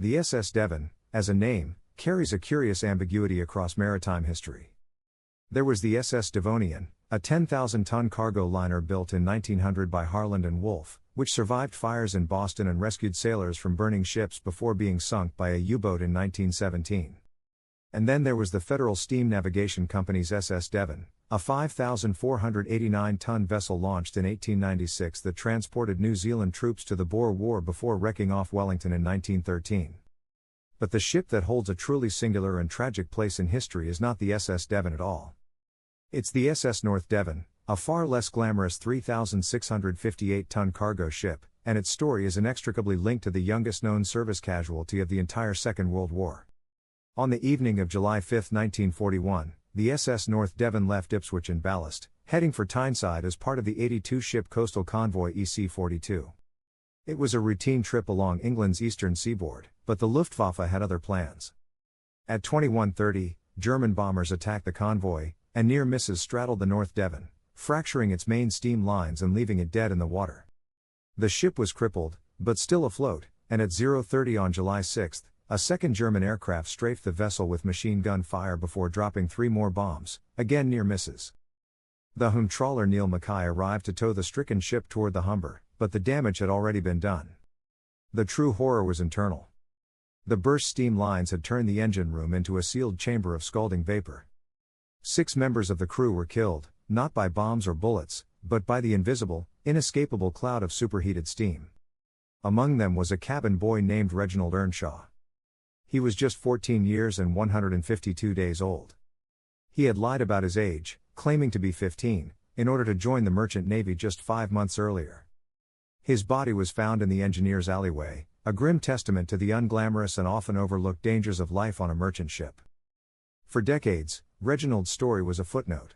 The SS Devon, as a name, carries a curious ambiguity across maritime history. There was the SS Devonian, a 10,000-ton cargo liner built in 1900 by Harland and Wolff, which survived fires in Boston and rescued sailors from burning ships before being sunk by a U-boat in 1917. And then there was the Federal Steam Navigation Company's SS Devon, a 5,489-ton vessel launched in 1896 that transported New Zealand troops to the Boer War before wrecking off Wellington in 1913. But the ship that holds a truly singular and tragic place in history is not the SS Devon at all. It's the SS North Devon, a far less glamorous 3,658-ton cargo ship, and its story is inextricably linked to the youngest known service casualty of the entire Second World War. On the evening of July 5, 1941, the SS North Devon left Ipswich in ballast, heading for Tyneside as part of the 82-ship coastal convoy EC-42. It was a routine trip along England's eastern seaboard, but the Luftwaffe had other plans. At 21:30, German bombers attacked the convoy, and near misses straddled the North Devon, fracturing its main steam lines and leaving it dead in the water. The ship was crippled, but still afloat, and at 0:30 on July 6, a second German aircraft strafed the vessel with machine gun fire before dropping 3 more bombs, again near misses. The Hum trawler Neil Mackay arrived to tow the stricken ship toward the Humber, but the damage had already been done. The true horror was internal. The burst steam lines had turned the engine room into a sealed chamber of scalding vapor. 6 members of the crew were killed, not by bombs or bullets, but by the invisible, inescapable cloud of superheated steam. Among them was a cabin boy named Reginald Earnshaw. He was just 14 years and 152 days old. He had lied about his age, claiming to be 15, in order to join the Merchant Navy just 5 months earlier. His body was found in the engineer's alleyway, a grim testament to the unglamorous and often overlooked dangers of life on a merchant ship. For decades, Reginald's story was a footnote.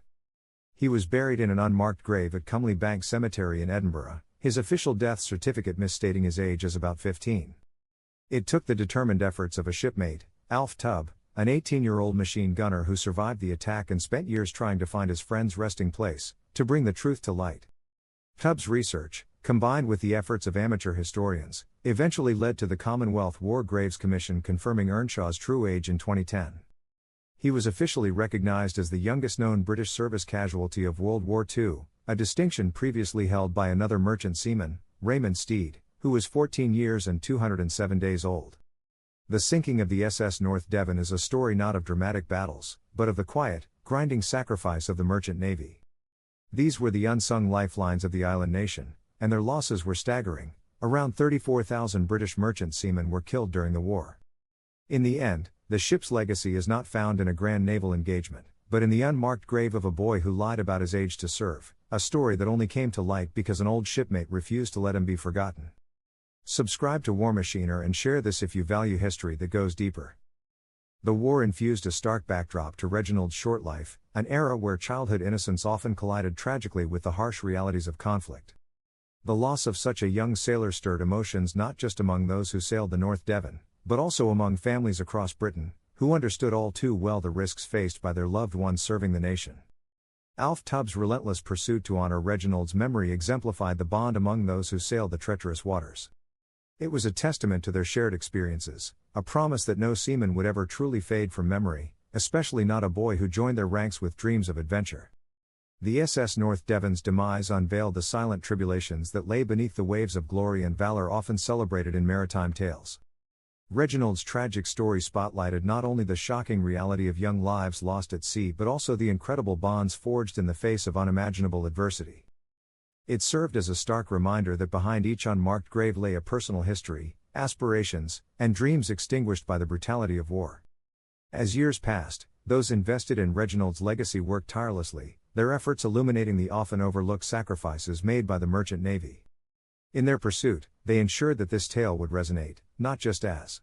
He was buried in an unmarked grave at Cumley Bank Cemetery in Edinburgh, his official death certificate misstating his age as about 15. It took the determined efforts of a shipmate, Alf Tubb, an 18-year-old machine gunner who survived the attack and spent years trying to find his friend's resting place, to bring the truth to light. Tubb's research, combined with the efforts of amateur historians, eventually led to the Commonwealth War Graves Commission confirming Earnshaw's true age in 2010. He was officially recognized as the youngest known British service casualty of World War II, a distinction previously held by another merchant seaman, Raymond Steed, who was 14 years and 207 days old. The sinking of the SS North Devon is a story not of dramatic battles, but of the quiet, grinding sacrifice of the merchant navy. These were the unsung lifelines of the island nation, and their losses were staggering. Around 34,000 British merchant seamen were killed during the war. In the end, the ship's legacy is not found in a grand naval engagement, but in the unmarked grave of a boy who lied about his age to serve, a story that only came to light because an old shipmate refused to let him be forgotten. Subscribe to War Machiner and share this if you value history that goes deeper. The war infused a stark backdrop to Reginald's short life, an era where childhood innocence often collided tragically with the harsh realities of conflict. The loss of such a young sailor stirred emotions not just among those who sailed the North Devon, but also among families across Britain, who understood all too well the risks faced by their loved ones serving the nation. Alf Tubb's relentless pursuit to honor Reginald's memory exemplified the bond among those who sailed the treacherous waters. It was a testament to their shared experiences, a promise that no seaman would ever truly fade from memory, especially not a boy who joined their ranks with dreams of adventure. The SS North Devon's demise unveiled the silent tribulations that lay beneath the waves of glory and valor often celebrated in maritime tales. Reginald's tragic story spotlighted not only the shocking reality of young lives lost at sea but also the incredible bonds forged in the face of unimaginable adversity. It served as a stark reminder that behind each unmarked grave lay a personal history, aspirations, and dreams extinguished by the brutality of war. As years passed, those invested in Reginald's legacy worked tirelessly, their efforts illuminating the often overlooked sacrifices made by the merchant navy. In their pursuit, they ensured that this tale would resonate, not just as